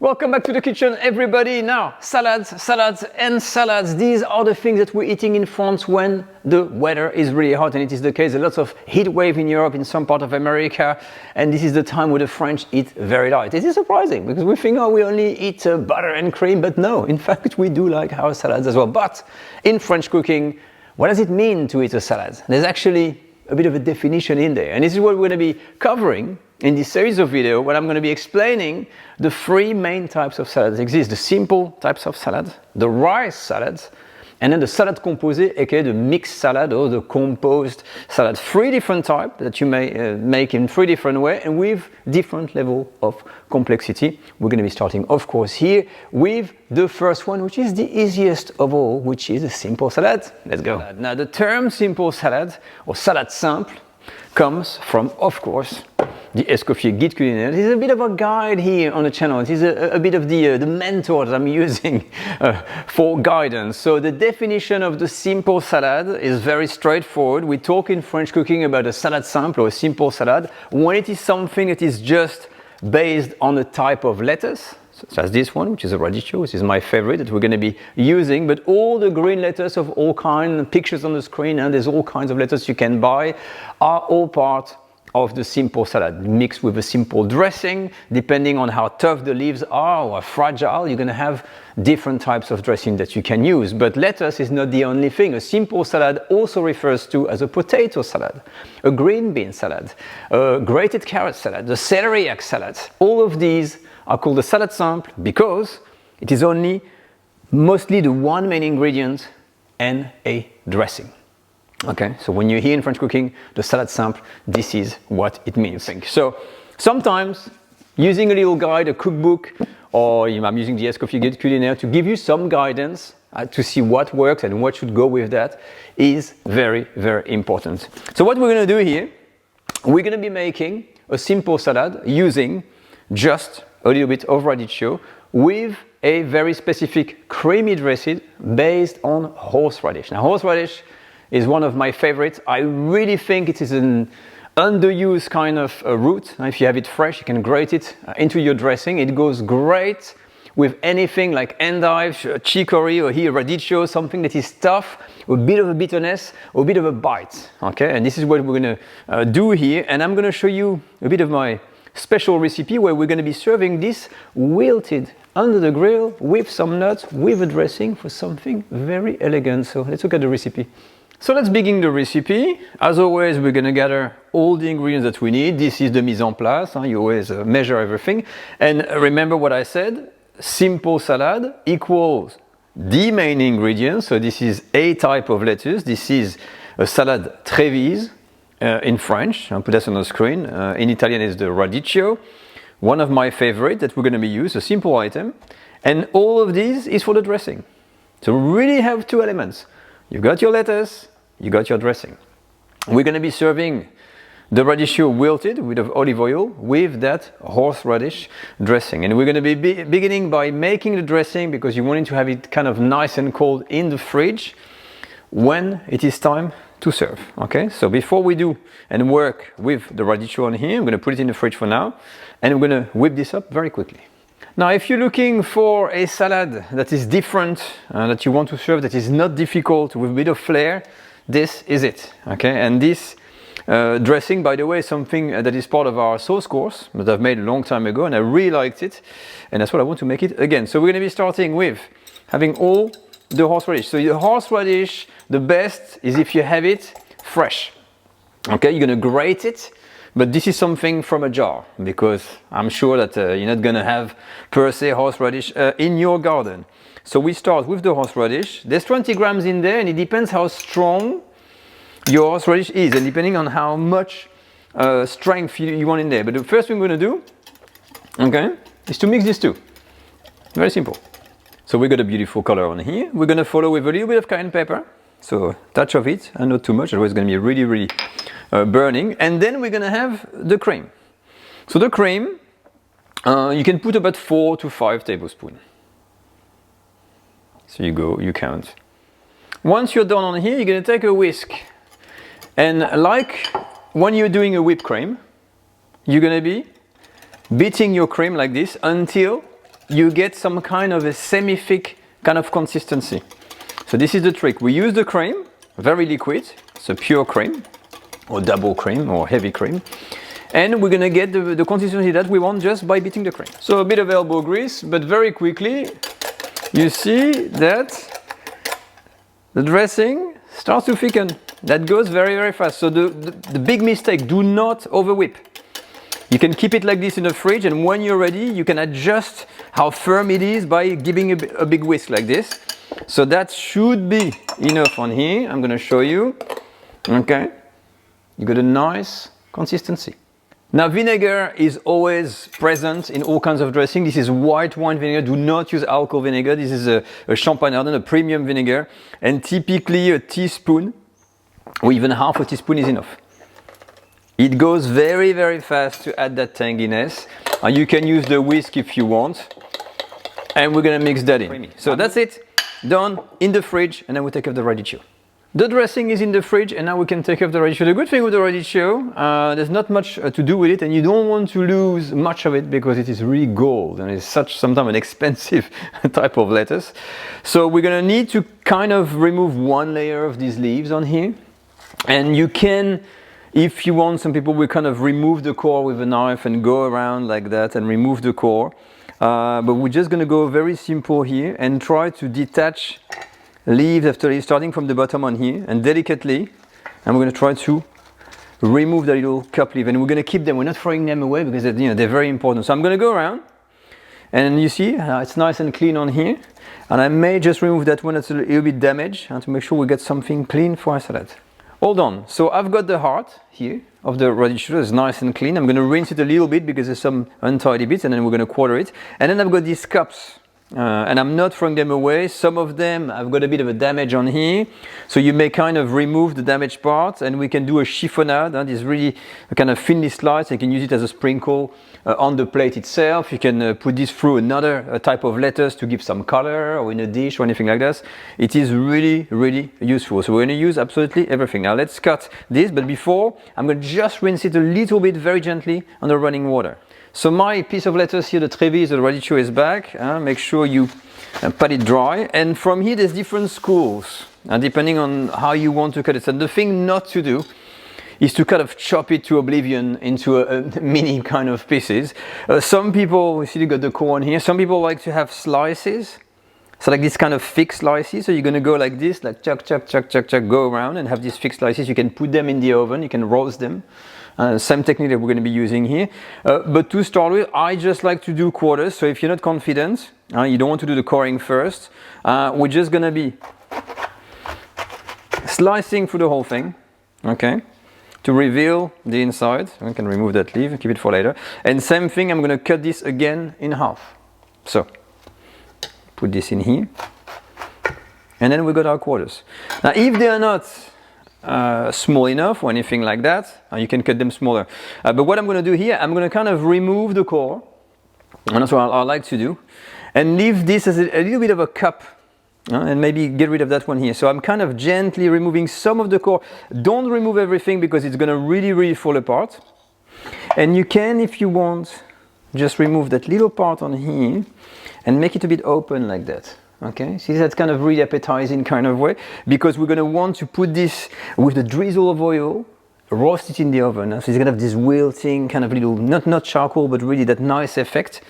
Welcome back to the kitchen, everybody. Now, salads, and salads. These are the things that we're eating in France when the weather is really hot, and it is the case. There's lots of heat wave in Europe, in some part of America, and this is the time where the French eat very light. It is surprising because we think, oh, we only eat butter and cream, but no, in fact, we do like our salads as well. But in French cooking, what does it mean to eat a salad? There's actually a bit of a definition in there, and this is what we're going to be covering in this series of videos, where I'm going to be explaining the three main types of salads that exist: the simple types of salad, the rice salads, and then the salad composé, aka the mixed salad or the composed salad. Three different types that you may make in three different ways and with different level of complexity. We're going to be starting, of course, here with the first one, which is the easiest of all, which is a simple salad. Let's go. Now, the term simple salad or salade simple comes from, of course, the Escoffier Guide Culinaire. This is a bit of a guide here on the channel. It is a bit of the mentor that I'm using for guidance. So the definition of the simple salad is very straightforward. We talk in French cooking about a salade simple or a simple salad when it is something that is just based on a type of lettuce, such as this one, which is a radicchio, which is my favorite that we're going to be using. But all the green lettuce of all kinds, pictures on the screen, and there's all kinds of lettuce you can buy, are all part of the simple salad, mixed with a simple dressing. Depending on how tough the leaves are or fragile, you're going to have different types of dressing that you can use. But lettuce is not the only thing. A simple salad also refers to as a potato salad, a green bean salad, a grated carrot salad, a celeriac salad. All of these are called the salade simple because it is only mostly the one main ingredient and a dressing. Okay, so when you're here in French cooking, the salade simple, this is what it means. So sometimes using a little guide, a cookbook, or I'm using the Escoffier Guide Culinaire to give you some guidance to see what works and what should go with that is very, very important. So what we're going to do here, we're going to be making a simple salad using just a little bit of radicchio with a very specific creamy dressing based on horseradish. Now, horseradish is one of my favorites. I really think it is an underused kind of root. If you have it fresh, you can grate it into your dressing. It goes great with anything like endive, chicory, or here radicchio, something that is tough, a bit of a bitterness, or a bit of a bite. Okay, and this is what we're going to do here. And I'm going to show you a bit of my special recipe where we're going to be serving this wilted under the grill with some nuts, with a dressing for something very elegant. So let's look at the recipe. So let's begin the recipe. As always, we're going to gather all the ingredients that we need. This is the mise en place. You always measure everything. And remember what I said, simple salad equals the main ingredient. So this is a type of lettuce. This is a salad Trévise in French. I'll put that on the screen. In Italian is the radicchio. One of my favorite that we're going to be used, a simple item. And all of these is for the dressing. So we really have two elements. You've got your lettuce, you got your dressing. We're going to be serving the radicchio wilted with olive oil with that horseradish dressing. And we're going to be beginning by making the dressing because you want to have it kind of nice and cold in the fridge when it is time to serve. Okay, so before we do and work with the radicchio on here, I'm going to put it in the fridge for now, and I'm going to whip this up very quickly. Now, if you're looking for a salad that is different, that you want to serve, that is not difficult, with a bit of flair, this is it. Okay, and this dressing, by the way, is something that is part of our sauce course that I've made a long time ago, and I really liked it, and that's what I want to make it again. So we're going to be starting with having all the horseradish. So the horseradish, the best is if you have it fresh. Okay, you're going to grate it. But this is something from a jar because I'm sure that you're not going to have per se horseradish in your garden. So we start with the horseradish. There's 20 grams in there, and it depends how strong your horseradish is and depending on how much strength you want in there. But the first thing we're going to do, okay, is to mix these two. Very simple. So we got a beautiful color on here. We're going to follow with a little bit of cayenne pepper. So a touch of it and not too much, otherwise it's going to be really, really burning. And then we're going to have the cream. So the cream, you can put about 4 to 5 tablespoons. So you count. Once you're done on here, you're going to take a whisk. And like when you're doing a whipped cream, you're going to be beating your cream like this until you get some kind of a semi-thick kind of consistency. So this is the trick. We use the cream, very liquid, it's a pure cream, or double cream, or heavy cream. And we're gonna get the consistency that we want just by beating the cream. So a bit of elbow grease, but very quickly, you see that the dressing starts to thicken. That goes very, very fast. So the big mistake, do not over whip. You can keep it like this in the fridge, and when you're ready, you can adjust how firm it is by giving a big whisk like this. So that should be enough on here. I'm gonna show you. Okay, you got a nice consistency. Now, vinegar is always present in all kinds of dressing. This is white wine vinegar. Do not use alcohol vinegar. This is a Champagne Ardenne, a premium vinegar. And typically a teaspoon, or even half a teaspoon is enough. It goes very, very fast to add that tanginess. You can use the whisk if you want. And we're gonna mix that in. So that's it, done, in the fridge, and then we take off the radicchio. The dressing is in the fridge, and now we can take off the radicchio. The good thing with the radicchio, there's not much to do with it, and you don't want to lose much of it because it is really gold and it's sometimes an expensive type of lettuce. So we're gonna need to kind of remove one layer of these leaves on here. And you can, if you want, some people will kind of remove the core with a knife and go around like that and remove the core. But we're just gonna go very simple here and try to detach leaves after leaves, starting from the bottom on here, and delicately, and we're going to try to remove the little cup leaf, and we're going to keep them. We're not throwing them away because they're very important. So I'm going to go around, and you see it's nice and clean on here, and I may just remove that one that's a little bit damaged, and to make sure we get something clean for our salad. Hold on. So I've got the heart here of the radicchio. It's nice and clean. I'm going to rinse it a little bit because there's some untidy bits, and then we're going to quarter it, and then I've got these cups. And I'm not throwing them away. Some of them I've got a bit of a damage on here, so you may kind of remove the damaged part, and we can do a chiffonade. This really kind of thinly sliced. You can use it as a sprinkle on the plate itself. You can put this through another type of lettuce to give some color, or in a dish or anything like that. It is really, really useful. So we're going to use absolutely everything. Now let's cut this, but before I'm going to just rinse it a little bit very gently under running water. So my piece of lettuce here, the Trevis, the radicchio is back. Make sure you pat it dry. And from here there's different schools, depending on how you want to cut it. So the thing not to do is to kind of chop it to oblivion into a mini kind of pieces. Some people, you see you got the core on here, some people like to have slices. So like this kind of thick slices. So you're going to go like this, like chuck, chuck, chuck, chuck, chuck, go around and have these thick slices. You can put them in the oven, you can roast them. Same technique that we're going to be using here. But to start with, I just like to do quarters. So if you're not confident, you don't want to do the coring first, we're just going to be slicing through the whole thing, okay, to reveal the inside. I can remove that leaf, keep it for later. And same thing, I'm going to cut this again in half. So put this in here, and then we got our quarters. Now if they are not small enough or anything like that, you can cut them smaller. But what I'm going to do here, I'm going to kind of remove the core, and that's what I like to do, and leave this as a little bit of a cup, and maybe get rid of that one here. So I'm kind of gently removing some of the core. Don't remove everything because it's going to really, really fall apart. And you can, if you want, just remove that little part on here and make it a bit open like that. Okay, see, that's kind of really appetizing kind of way, because we're going to want to put this with a drizzle of oil, roast it in the oven. So it's going to have this wilting kind of little, not charcoal, but really that nice effect.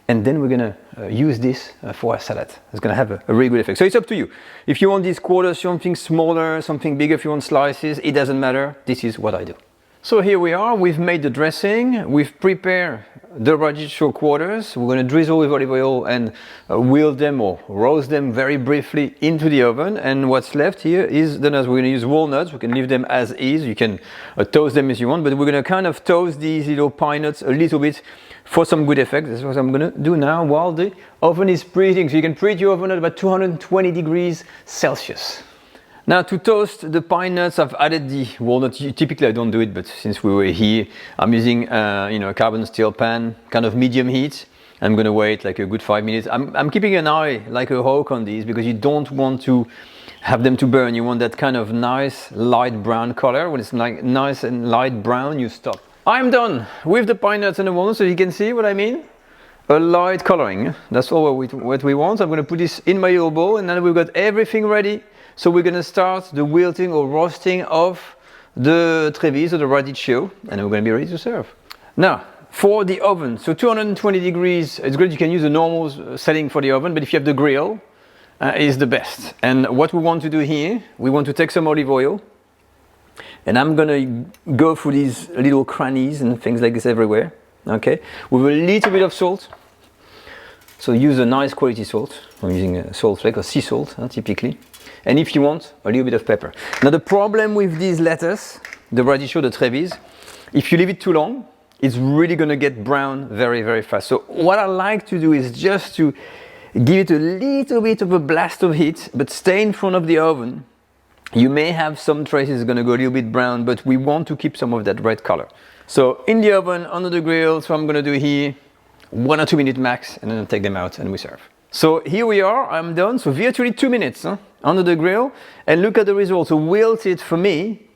And then we're going to use this for our salad. It's going to have a really good effect. So it's up to you. If you want these quarters, something smaller, something bigger, if you want slices, it doesn't matter. This is what I do. So here we are, we've made the dressing, we've prepared the radicchio quarters. We're going to drizzle with olive oil and wheel them or roast them very briefly into the oven. And what's left here is the nuts. We're going to use walnuts. We can leave them as is. You can toast them if you want, but we're going to kind of toast these little pine nuts a little bit for some good effect. That's what I'm going to do now while the oven is preheating. So you can preheat your oven at about 220 degrees Celsius. Now to toast the pine nuts, I've added the walnuts. Typically I don't do it, but since we were here, I'm using a carbon steel pan, kind of medium heat. I'm going to wait like a good 5 minutes. I'm keeping an eye like a hawk on these because you don't want to have them to burn. You want that kind of nice light brown color. When it's like nice and light brown, you stop. I'm done with the pine nuts and the walnuts, so you can see what I mean. a light coloring. That's all what we want. I'm going to put this in my little bowl, and then we've got everything ready. So we're going to start the wilting or roasting of the Treviso, the radicchio, and then we're going to be ready to serve. Now, for the oven, so 220 degrees, it's good. You can use the normal setting for the oven, but if you have the grill, is the best. And what we want to do here, we want to take some olive oil, and I'm going to go through these little crannies and things like this everywhere, okay, with a little bit of salt. So use a nice quality salt. I'm using a salt flake or sea salt, typically. And if you want, a little bit of pepper. Now the problem with these lettuce, the radicchio, the Trevis, if you leave it too long, it's really going to get brown very, very fast. So what I like to do is just to give it a little bit of a blast of heat, but stay in front of the oven. You may have some traces going to go a little bit brown, but we want to keep some of that red color. So in the oven, under the grill, so I'm going to do here 1 or 2 minutes max, and then I'll take them out and we serve. So here we are, I'm done. So virtually 2 minutes under the grill, and look at the result. So wilted for me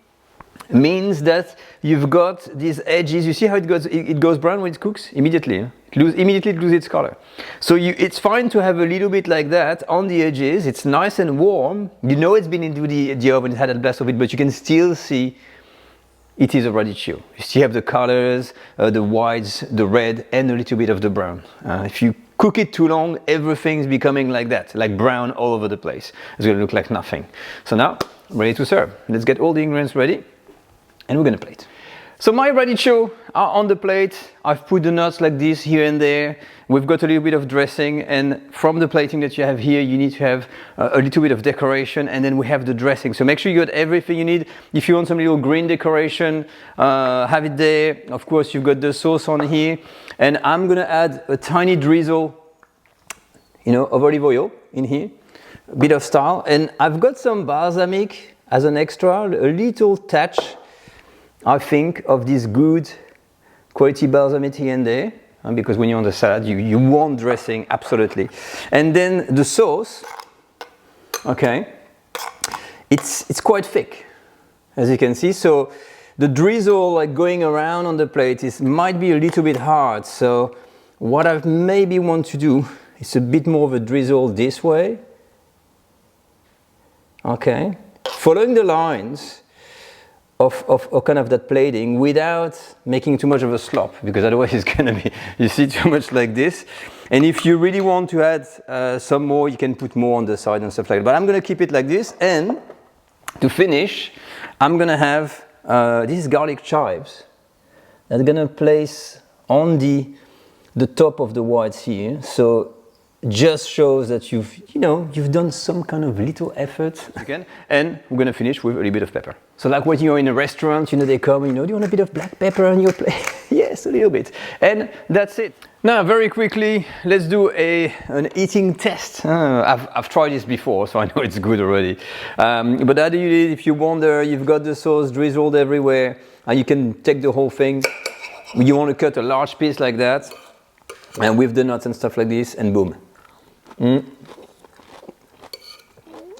means that you've got these edges. You see how it goes brown when it cooks? Immediately. Immediately it loses its color. So it's fine to have a little bit like that on the edges. It's nice and warm. You know it's been into the oven, it had a blast of it, but you can still see it is a radicchio. You still have the colors, the whites, the red, and a little bit of the brown. If you cook it too long, everything's becoming like that, like brown all over the place. It's going to look like nothing. So now, ready to serve. Let's get all the ingredients ready, and we're going to plate. So my radicchio are on the plate. I've put the nuts like this here and there. We've got a little bit of dressing, and from the plating that you have here, you need to have a little bit of decoration, and then we have the dressing. So make sure you got everything you need. If you want some little green decoration, have it there. Of course, you've got the sauce on here, and I'm gonna add a tiny drizzle, of olive oil in here, a bit of style, and I've got some balsamic as an extra, a little touch, I think, of this good quality balsamic here and there, because when you're on the salad, you want dressing, absolutely. And then the sauce, okay, it's quite thick, as you can see. So the drizzle like going around on the plate might be a little bit hard. So what I maybe want to do is a bit more of a drizzle this way, okay, following the lines of kind of that plating without making too much of a slop, because otherwise it's gonna be, you see, too much like this. And if you really want to add some more, you can put more on the side and stuff like that. But I'm gonna keep it like this, and to finish, I'm gonna have these garlic chives that I'm gonna place on the top of the whites here. So just shows that you've done some kind of little effort again. And we're gonna finish with a little bit of pepper. So like when you're in a restaurant, they come, do you want a bit of black pepper on your plate? Yes, a little bit. And that's it. Now, very quickly, let's do an eating test. I've tried this before, so I know it's good already. But how do you eat? If you wonder, you've got the sauce drizzled everywhere, and you can take the whole thing. You want to cut a large piece like that, and with the nuts and stuff like this, and boom.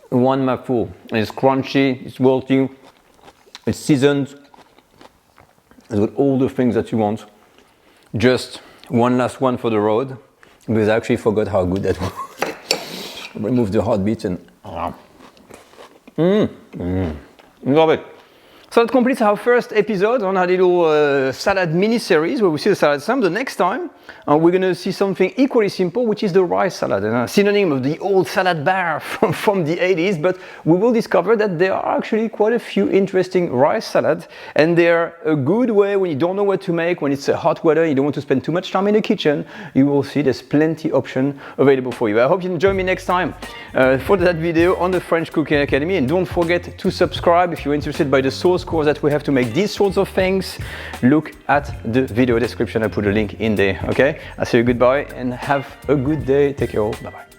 One mouthful. It's crunchy, it's wilty, it's seasoned, it's got all the things that you want. Just one last one for the road, because I actually forgot how good that was. Remove the heartbeat and love it. So that completes our first episode on our little salad mini-series where we see the salad sample. The next time we're going to see something equally simple, which is the rice salad, a synonym of the old salad bar from the 80s, but we will discover that there are actually quite a few interesting rice salads, and they're a good way when you don't know what to make, when it's hot weather, you don't want to spend too much time in the kitchen. You will see there's plenty option available for you. I hope you join me next time for that video on the French Cooking Academy, and don't forget to subscribe if you're interested by the sauce course that we have to make these sorts of things. Look at the video description, I put a link in there. Okay, I say goodbye and have a good day. Take care all. Bye bye.